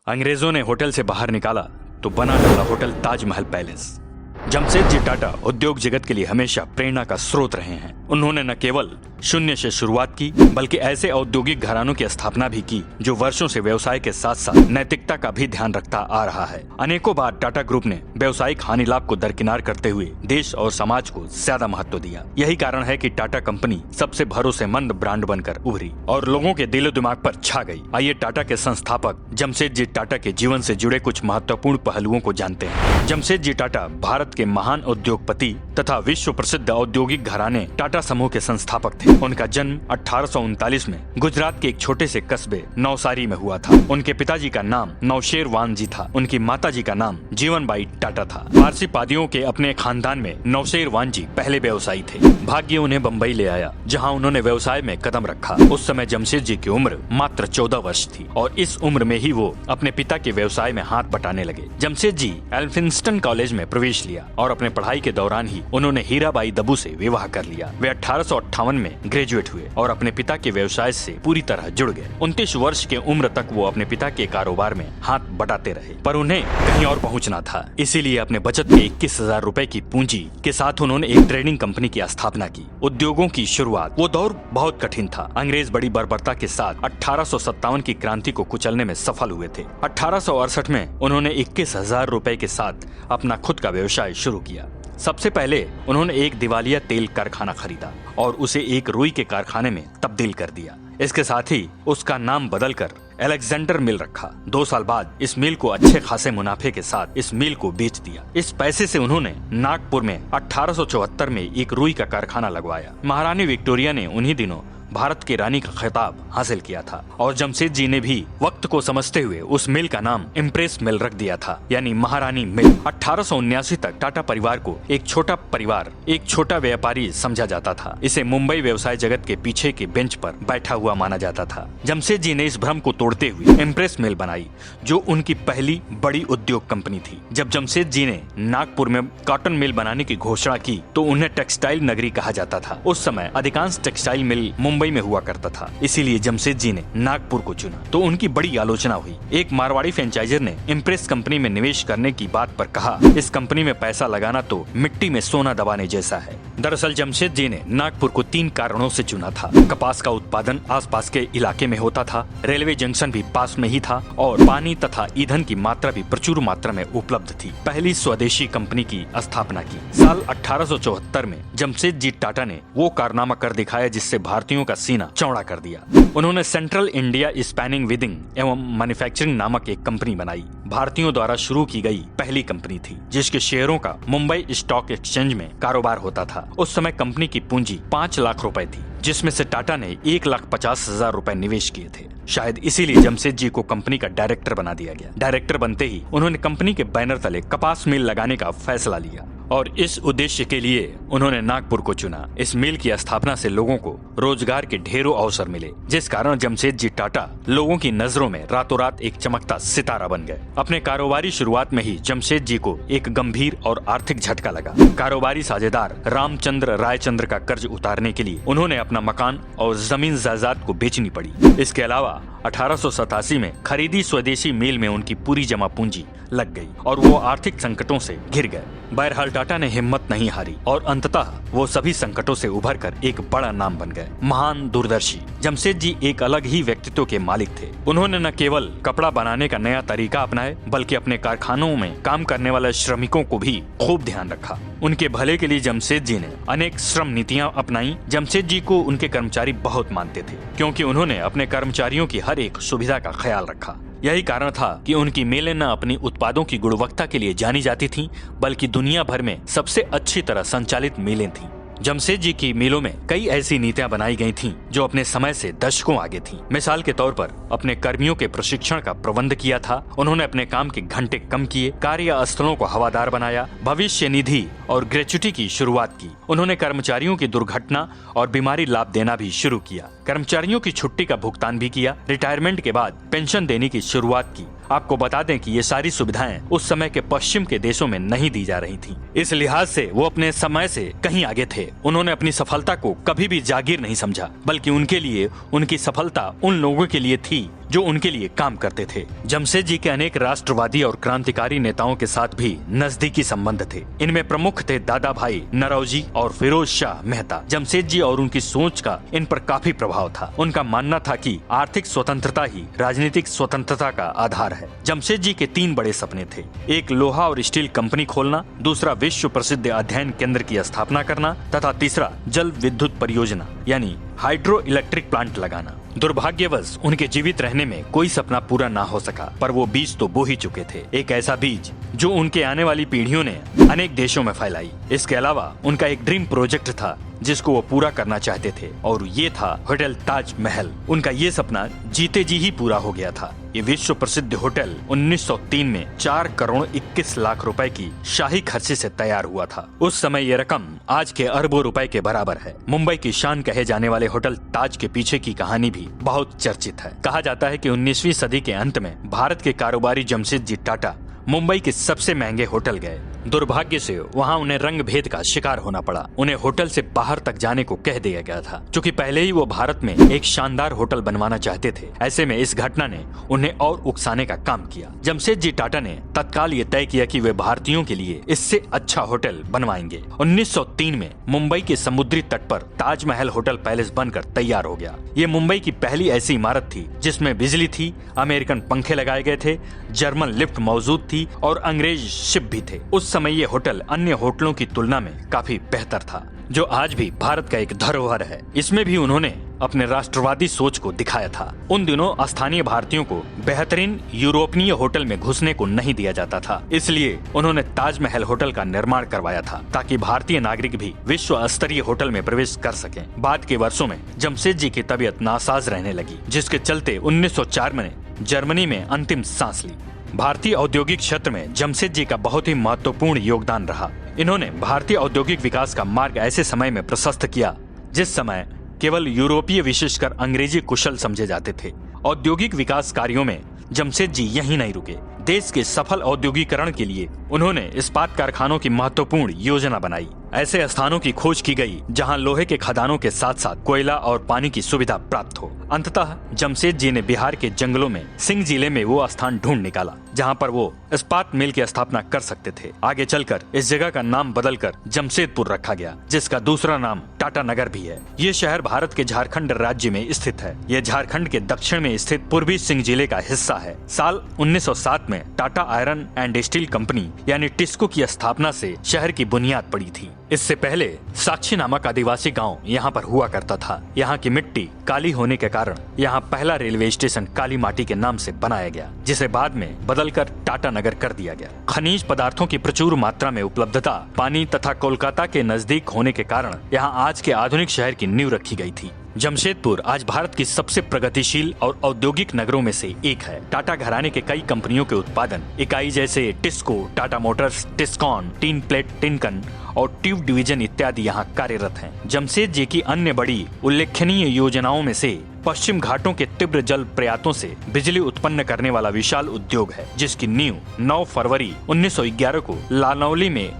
अंग्रेजों ने होटल से बाहर निकाला तो बना डाला होटल ताजमहल पैलेस। जमशेदजी टाटा उद्योग जगत के लिए हमेशा प्रेरणा का स्रोत रहे हैं। उन्होंने न केवल शून्य से शुरुआत की बल्कि ऐसे औद्योगिक घरानों की स्थापना भी की जो वर्षों से व्यवसाय के साथ साथ नैतिकता का भी ध्यान रखता आ रहा है। अनेकों बार टाटा ग्रुप ने व्यवसायिक हानि लाभ को दरकिनार करते हुए देश और समाज को ज्यादा महत्व दिया। यही कारण है कि टाटा कंपनी सबसे भरोसेमंद ब्रांड बनकर उभरी और लोगों के दिलो दिमाग पर छा गई। आइए टाटा के संस्थापक जमशेदजी टाटा के जीवन से जुड़े कुछ महत्वपूर्ण पहलुओं को जानते हैं। जमशेदजी टाटा भारत के महान उद्योगपति तथा विश्व प्रसिद्ध औद्योगिक घराने टाटा समूह के संस्थापक थे। उनका जन्म 1839 में गुजरात के एक छोटे से कस्बे नवसारी में हुआ था। उनके पिताजी का नाम नौशेरवान जी था। उनकी माताजी का नाम जीवनबाई टाटा था। पारसी पादियों के अपने खानदान में नौशेरवान जी पहले व्यवसायी थे। भाग्य उन्हें बम्बई ले आया जहाँ उन्होंने व्यवसाय में कदम रखा। उस समय जमशेद जी की उम्र मात्र 14 वर्ष थी और इस उम्र में ही वो अपने पिता के व्यवसाय में हाथ बटाने लगे। जमशेद जी एल्फिंस्टन कॉलेज में प्रवेश लिया और अपने पढ़ाई के दौरान ही उन्होंने हीराबाई दबू से विवाह कर लिया। वे 1858 में ग्रेजुएट हुए और अपने पिता के व्यवसाय से पूरी तरह जुड़ गए। 29 वर्ष की उम्र तक वो अपने पिता के कारोबार में हाथ बटाते रहे, पर उन्हें कहीं और पहुंचना था। इसीलिए अपने बचत के 21,000 रुपए की पूंजी के साथ उन्होंने एक ट्रेडिंग कंपनी की स्थापना की। उद्योगों की शुरुआत, वो दौर बहुत कठिन था। अंग्रेज बड़ी बर्बरता के साथ 1857 की क्रांति को कुचलने में सफल हुए थे। 1868 में उन्होंने 21,000 रुपए के साथ अपना खुद का व्यवसाय शुरू किया। सबसे पहले उन्होंने एक दिवालिया तेल कारखाना खरीदा और उसे एक रुई के कारखाने में तब्दील कर दिया। इसके साथ ही उसका नाम बदलकर अलेक्जेंडर मिल रखा। 2 साल बाद इस मिल को अच्छे खासे मुनाफे के साथ इस मिल को बेच दिया। इस पैसे से उन्होंने नागपुर में 1874 में एक रुई का कारखाना लगवाया। महारानी विक्टोरिया ने उन्हीं दिनों भारत की रानी का खिताब हासिल किया था और जमशेद जी ने भी वक्त को समझते हुए उस मिल का नाम इम्प्रेस मिल रख दिया था, यानी महारानी मिल। 1879 तक टाटा परिवार को एक छोटा परिवार, एक छोटा व्यापारी समझा जाता था। इसे मुंबई व्यवसाय जगत के पीछे के बेंच पर बैठा हुआ माना जाता था। जमशेद जी ने इस भ्रम को तोड़ते हुए इम्प्रेस मिल बनाई जो उनकी पहली बड़ी उद्योग कंपनी थी। जब जमशेद जी ने नागपुर में कॉटन मिल बनाने की घोषणा की तो उन्हें टेक्सटाइल नगरी कहा जाता था। उस समय अधिकांश टेक्सटाइल मिल मुंबई में हुआ करता था, इसीलिए जमशेद जी ने नागपुर को चुना तो उनकी बड़ी आलोचना हुई। एक मारवाड़ी फ्रेंचाइजर ने इम्प्रेस कंपनी में निवेश करने की बात पर कहा, इस कंपनी में पैसा लगाना तो मिट्टी में सोना दबाने जैसा है। दरअसल जमशेद जी ने नागपुर को 3 कारणों से चुना था। कपास का उत्पादन आसपास के इलाके में होता था, रेलवे जंक्शन भी पास में ही था और पानी तथा ईंधन की मात्रा भी प्रचुर मात्रा में उपलब्ध थी। पहली स्वदेशी कंपनी की स्थापना की। साल 1874 में जमशेद जी टाटा ने वो कारनामा कर दिखाया जिससे भारतीयों का सीना चौड़ा कर दिया। उन्होंने सेंट्रल इंडिया स्पैनिंग विदिंग एवं मैन्युफैक्चरिंग नामक एक कंपनी बनाई। भारतीयों द्वारा शुरू की गई पहली कंपनी थी जिसके शेयरों का मुंबई स्टॉक एक्सचेंज में कारोबार होता था। उस समय कंपनी की पूंजी 5 लाख रुपए थी जिसमें से टाटा ने 1,50,000 रुपए निवेश किए थे। शायद इसीलिए जमशेद जी को कंपनी का डायरेक्टर बना दिया गया। डायरेक्टर बनते ही उन्होंने कंपनी के बैनर तले कपास मिल लगाने का फैसला लिया और इस उद्देश्य के लिए उन्होंने नागपुर को चुना। इस मिल की स्थापना से लोगों को रोजगार के ढेरों अवसर मिले जिस कारण जमशेद जी टाटा लोगों की नजरों में रातों रात एक चमकता सितारा बन गए। अपने कारोबारी शुरुआत में ही जमशेद जी को एक गंभीर और आर्थिक झटका लगा। कारोबारी साझेदार रामचंद्र रायचंद्र का कर्ज उतारने के लिए उन्होंने अपना मकान और जमीन जायदाद को बेचनी पड़ी। इसके अलावा 1887 में खरीदी स्वदेशी मिल में उनकी पूरी जमा पूंजी लग गई और वो आर्थिक संकटों से घिर गए। बहरहाल टाटा ने हिम्मत नहीं हारी और अंततः वो सभी संकटों से उभरकर एक बड़ा नाम बन गए, महान दूरदर्शी। जमशेद जी एक अलग ही व्यक्तित्व के मालिक थे। उन्होंने न केवल कपड़ा बनाने का नया तरीका अपनाया बल्कि अपने कारखानों में काम करने वाले श्रमिकों को भी खूब ध्यान रखा। उनके भले के लिए जमशेद जी ने अनेक श्रम नीतियाँ अपनाई। जमशेद जी को उनके कर्मचारी बहुत मानते थे क्योंकि उन्होंने अपने कर्मचारियों की हर एक सुविधा का ख्याल रखा। यही कारण था कि उनकी मिलें न अपनी उत्पादों की गुणवत्ता के लिए जानी जाती थीं, बल्कि दुनिया भर में सबसे अच्छी तरह संचालित मिलें थीं। जमशेद जी की मिलों में कई ऐसी नीतियां बनाई गई थीं जो अपने समय से दशकों आगे थीं। मिसाल के तौर पर अपने कर्मियों के प्रशिक्षण का प्रबंध किया था। उन्होंने अपने काम के घंटे कम किए, कार्यस्थलों को हवादार बनाया, भविष्य निधि और ग्रेच्युटी की शुरुआत की। उन्होंने कर्मचारियों की दुर्घटना और बीमारी लाभ देना भी शुरू किया। कर्मचारियों की छुट्टी का भुगतान भी किया। रिटायरमेंट के बाद पेंशन देने की शुरुआत की। आपको बता दें कि ये सारी सुविधाएं उस समय के पश्चिम के देशों में नहीं दी जा रही थीं। इस लिहाज से वो अपने समय से कहीं आगे थे। उन्होंने अपनी सफलता को कभी भी जागीर नहीं समझा, बल्कि उनके लिए उनकी सफलता उन लोगों के लिए थी जो उनके लिए काम करते थे। जमशेद जी के अनेक राष्ट्रवादी और क्रांतिकारी नेताओं के साथ भी नजदीकी संबंध थे। इनमें प्रमुख थे दादा भाई नौरोजी और फिरोज शाह मेहता। जमशेद जी और उनकी सोच का इन पर काफी प्रभाव था। उनका मानना था कि आर्थिक स्वतंत्रता ही राजनीतिक स्वतंत्रता का आधार है। जमशेद जी के 3 बड़े सपने थे। एक लोहा और स्टील कंपनी खोलना, दूसरा विश्व प्रसिद्ध अध्ययन केंद्र की स्थापना करना तथा तीसरा जल विद्युत परियोजना यानी हाइड्रो इलेक्ट्रिक प्लांट लगाना। दुर्भाग्यवश उनके जीवित रहने में कोई सपना पूरा ना हो सका, पर वो बीज तो बो ही चुके थे। एक ऐसा बीज जो उनके आने वाली पीढ़ियों ने अनेक देशों में फैलाई। इसके अलावा उनका एक ड्रीम प्रोजेक्ट था जिसको वो पूरा करना चाहते थे और ये था होटल ताज महल। उनका ये सपना जीते जी ही पूरा हो गया था। ये विश्व प्रसिद्ध होटल 1903 में 4 करोड़ 21 लाख रुपए की शाही खर्चे से तैयार हुआ था। उस समय ये रकम आज के अरबों रुपए के बराबर है। मुंबई की शान कहे जाने वाले होटल ताज के पीछे की कहानी भी बहुत चर्चित है। कहा जाता है कि 19वीं सदी के अंत में भारत के कारोबारी जमशेद जी टाटा मुंबई के सबसे महंगे होटल गए। दुर्भाग्य से वहां उन्हें रंग भेद का शिकार होना पड़ा। उन्हें होटल से बाहर तक जाने को कह दिया गया था, क्योंकि पहले ही वो भारत में एक शानदार होटल बनवाना चाहते थे। ऐसे में इस घटना ने उन्हें और उकसाने का काम किया। जमशेद जी टाटा ने तत्काल ये तय किया कि वे भारतीयों के लिए इससे अच्छा होटल बनवाएंगे। 1903 में मुंबई के समुद्री तट पर ताजमहल होटल पैलेस बनकर तैयार हो गया। ये मुंबई की पहली ऐसी इमारत थी जिसमें बिजली थी, अमेरिकन पंखे लगाए गए थे, जर्मन लिफ्ट मौजूद थी और अंग्रेज शिप भी थे। उस समय ये होटल अन्य होटलों की तुलना में काफी बेहतर था, जो आज भी भारत का एक धरोहर है। इसमें भी उन्होंने अपने राष्ट्रवादी सोच को दिखाया था। उन दिनों स्थानीय भारतीयों को बेहतरीन यूरोपीय होटल में घुसने को नहीं दिया जाता था, इसलिए उन्होंने ताजमहल होटल का निर्माण करवाया था ताकि भारतीय नागरिक भी विश्व स्तरीय होटल में प्रवेश कर सकें। बाद के वर्षों में जमशेद जी की तबीयत नासाज रहने लगी, जिसके चलते 1904 में जर्मनी में अंतिम सांस ली। भारतीय औद्योगिक क्षेत्र में जमशेद जी का बहुत ही महत्वपूर्ण योगदान रहा। इन्होंने भारतीय औद्योगिक विकास का मार्ग ऐसे समय में प्रशस्त किया जिस समय केवल यूरोपीय विशेषकर अंग्रेजी कुशल समझे जाते थे। औद्योगिक विकास कार्यों में जमशेद जी यहीं नहीं रुके। देश के सफल औद्योगिकरण के लिए उन्होंने इस्पात कारखानों की महत्वपूर्ण योजना बनाई। ऐसे स्थानों की खोज की गई जहां लोहे के खदानों के साथ साथ कोयला और पानी की सुविधा प्राप्त हो। अंततः जमशेद जी ने बिहार के जंगलों में सिंह जिले में वो स्थान ढूंढ निकाला जहां पर वो इस्पात मिल की स्थापना कर सकते थे। आगे चलकर इस जगह का नाम बदलकर जमशेदपुर रखा गया, जिसका दूसरा नाम टाटा नगर भी है। ये शहर भारत के झारखंड राज्य में स्थित है। यह झारखंड के दक्षिण में स्थित पूर्वी सिंह जिले का हिस्सा है। साल 1907 में Tata iron and steel company यानी टिस्को की स्थापना से शहर की बुनियाद पड़ी थी। इससे पहले साक्षी नामक आदिवासी गांव यहाँ पर हुआ करता था। यहाँ की मिट्टी काली होने के कारण यहाँ पहला रेलवे स्टेशन काली माटी के नाम से बनाया गया, जिसे बाद में बदलकर टाटा नगर कर दिया गया। खनिज पदार्थों की प्रचुर मात्रा में उपलब्धता, पानी तथा कोलकाता के नजदीक होने के कारण यहाँ आज के आधुनिक शहर की नींव रखी गई थी। जमशेदपुर आज भारत की सबसे प्रगतिशील और औद्योगिक नगरों में से एक है। टाटा घराने के कई कंपनियों के उत्पादन इकाई जैसे TISCO, Tata Motors, Tiscon, tin plate, tin can और ट्यूब डिवीजन इत्यादि यहाँ कार्यरत हैं। जमशेद जी की अन्य बड़ी उल्लेखनीय योजनाओं में से पश्चिम घाटों के तीव्र जल प्रयातों से बिजली उत्पन्न करने वाला विशाल उद्योग है, जिसकी नींव 9 फरवरी 1911 को लानौली में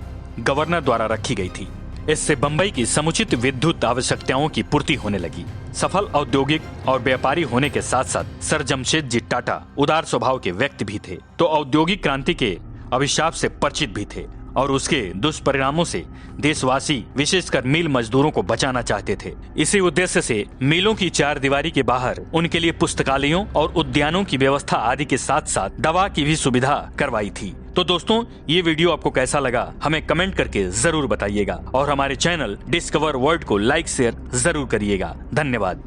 गवर्नर द्वारा रखी गई थी। इससे बंबई की समुचित विद्युत आवश्यकताओं की पूर्ति होने लगी। सफल औद्योगिक और व्यापारी होने के साथ साथ सर जमशेद जी टाटा उदार स्वभाव के व्यक्ति भी थे, तो औद्योगिक क्रांति के अभिशाप से परिचित भी थे और उसके दुष्परिणामों से देशवासी विशेषकर मिल मजदूरों को बचाना चाहते थे। इसी उद्देश्य से मिलों की 4 दीवारी के बाहर उनके लिए पुस्तकालयों और उद्यानों की व्यवस्था आदि के साथ साथ दवा की भी सुविधा करवाई थी। तो दोस्तों, ये वीडियो आपको कैसा लगा हमें कमेंट करके जरूर बताइएगा और हमारे चैनल डिस्कवर वर्ल्ड को लाइक शेयर जरूर करिएगा। धन्यवाद।